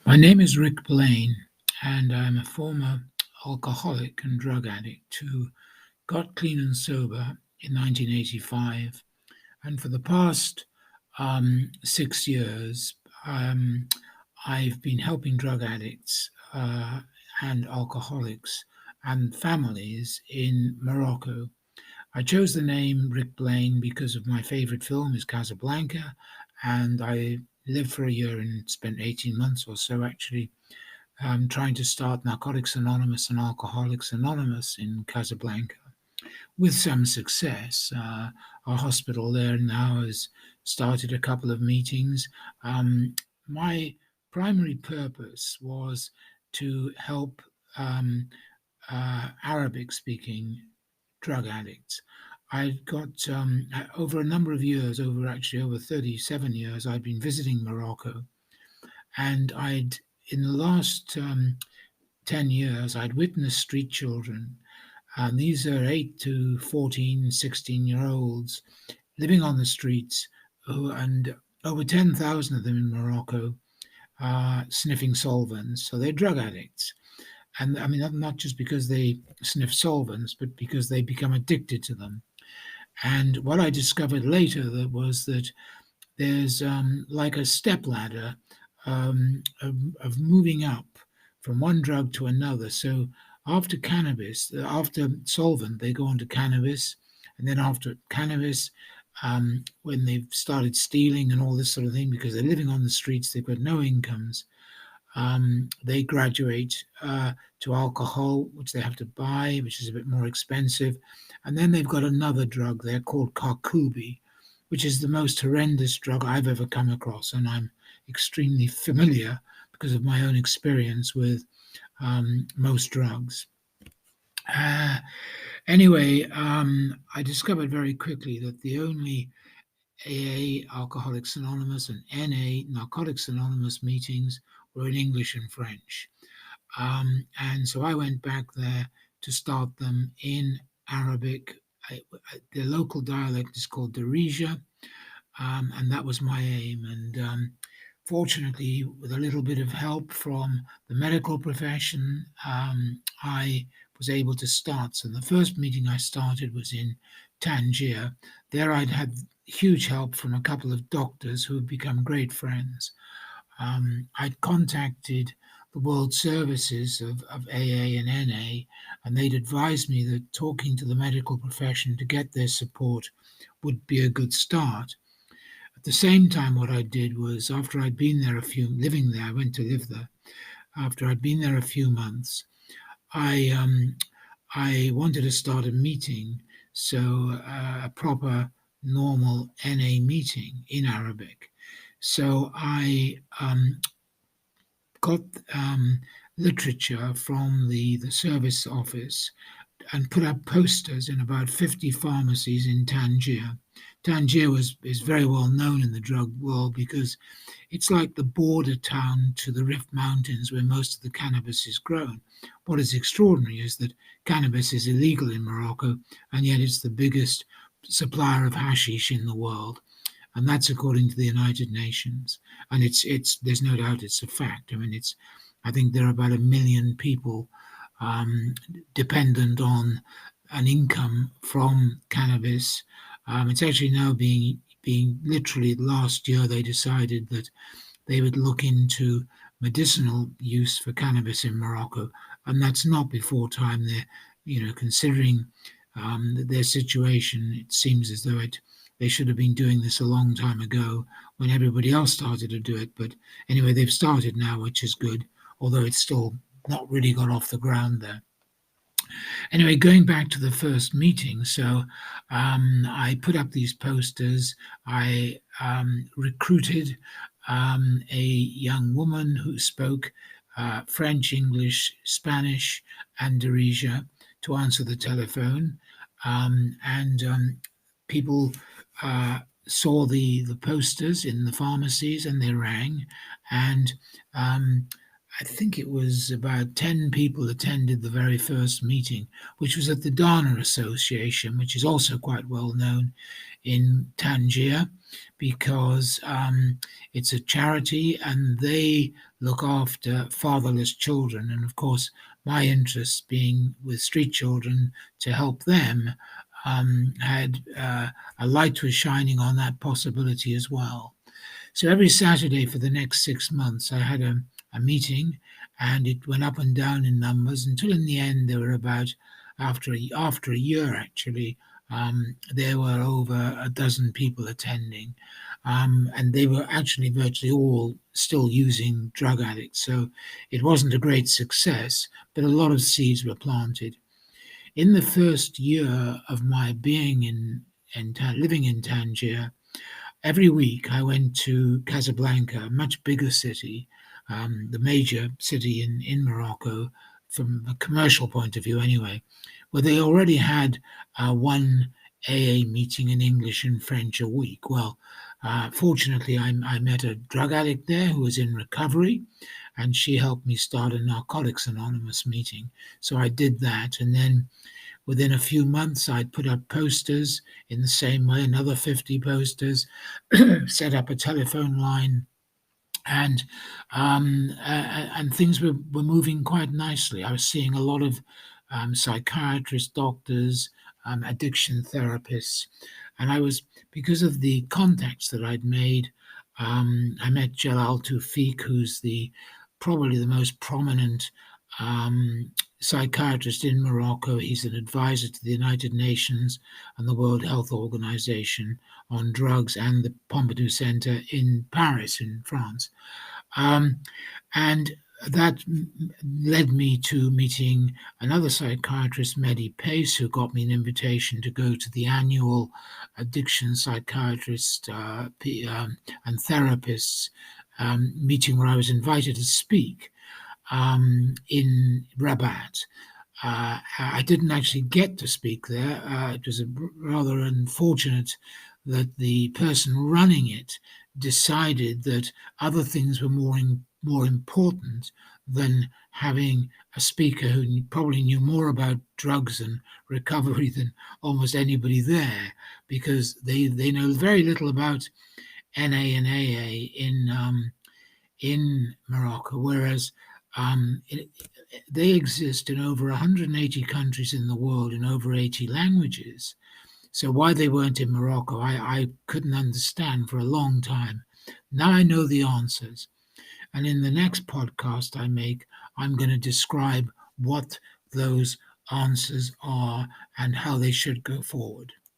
My name is Rick Blaine, and I'm a former alcoholic and drug addict who got clean and sober in 1985. And for the past 6 years, um, I've been helping drug addicts and alcoholics and families in Morocco. I chose the name Rick Blaine because of my favorite film is Casablanca, and I lived for a year and spent 18 months or so actually trying to start Narcotics Anonymous and Alcoholics Anonymous in Casablanca with some success. Our hospital there now has started a couple of meetings. My primary purpose was to help Arabic speaking drug addicts. I got over a number of years, over 37 years, I'd been visiting Morocco, and in the last 10 years, I'd witnessed street children. And these are 8 to 14, 16-year olds living on the streets, and over 10,000 of them in Morocco sniffing solvents. So they're drug addicts. And I mean, not just because they sniff solvents, but because they become addicted to them. And what I discovered later was that there's like a step ladder of moving up from one drug to another. So after cannabis, after solvent, they go on to cannabis, and then after cannabis, when they've started stealing and all this sort of thing, because they're living on the streets, they've got no incomes. They graduate to alcohol, which they have to buy, which is a bit more expensive. And then they've got another drug there called Karkubi, which is the most horrendous drug I've ever come across. And I'm extremely familiar because of my own experience with most drugs. Uh, anyway, I discovered very quickly that the only AA, Alcoholics Anonymous, and NA, Narcotics Anonymous meetings were in English and French. And so I went back there to start them in Arabic. The local dialect is called Darija, and that was my aim. And fortunately, with a little bit of help from the medical profession, I was able to start. So the first meeting I started was in Tangier. There I'd had huge help from a couple of doctors who had become great friends. I'd contacted the World Services of AA and NA, and they'd advised me that talking to the medical profession to get their support would be a good start. At the same time, what I did was after I'd been there living there, I went to live there. After I'd been there a few months, I wanted to start a meeting, so a proper normal NA meeting in Arabic. So I got literature from the service office and put up posters in about 50 pharmacies in Tangier. Tangier is very well known in the drug world because it's like the border town to the Rift Mountains where most of the cannabis is grown. What is extraordinary is that cannabis is illegal in Morocco, and yet it's the biggest supplier of hashish in the world. And that's according to the United Nations. And it's there's no doubt it's a fact. I mean, I think there are about 1 million people um, dependent on an income from cannabis. It's actually now being literally last year they decided that they would look into medicinal use for cannabis in Morocco, and that's not before time. They're considering their situation. It seems as though they should have been doing this a long time ago when everybody else started to do it. But anyway, they've started now, which is good, although it's still not really got off the ground there. Anyway, going back to the first meeting, so I put up these posters. I recruited a young woman who spoke French, English, Spanish, and Darija to answer the telephone. And people saw the posters in the pharmacies and they rang. And I think it was about 10 people attended the very first meeting, which was at the Dana Association, which is also quite well known in Tangier because it's a charity and they look after fatherless children. And of course, my interest being with street children to help them had a light was shining on that possibility as well. So every Saturday for the next 6 months, I had a meeting, and it went up and down in numbers until in the end there were about after a year actually. There were over a dozen people attending, and they were actually virtually all still using drug addicts. So it wasn't a great success, but a lot of seeds were planted. In the first year of my being living in Tangier, every week I went to Casablanca, a much bigger city, the major city in Morocco, from a commercial point of view anyway, where they already had one AA meeting in English and French a week. Well, fortunately, I met a drug addict there who was in recovery, and she helped me start a Narcotics Anonymous meeting. So I did that, and then within a few months, I'd put up posters in the same way, another 50 posters, set up a telephone line, and and things were moving quite nicely. I was seeing a lot of psychiatrists, doctors, addiction therapists, and I was because of the contacts that I'd made. I met Jalal Tufik, who's the probably the most prominent psychiatrist in Morocco. He's an advisor to the United Nations and the World Health Organization on drugs and the Pompidou Center in Paris, in France. Um, and that led me to meeting another psychiatrist, Mehdi Pace, who got me an invitation to go to the annual addiction psychiatrist and therapists meeting where I was invited to speak in Rabat. I didn't actually get to speak there. It was rather unfortunate that the person running it decided that other things were more important than having a speaker who probably knew more about drugs and recovery than almost anybody there, because they know very little about NA and AA in Morocco, whereas they exist in over 180 countries in the world in over 80 languages. So why they weren't in Morocco, I couldn't understand for a long time. Now I know the answers. And in the next podcast I make, I'm going to describe what those answers are and how they should go forward.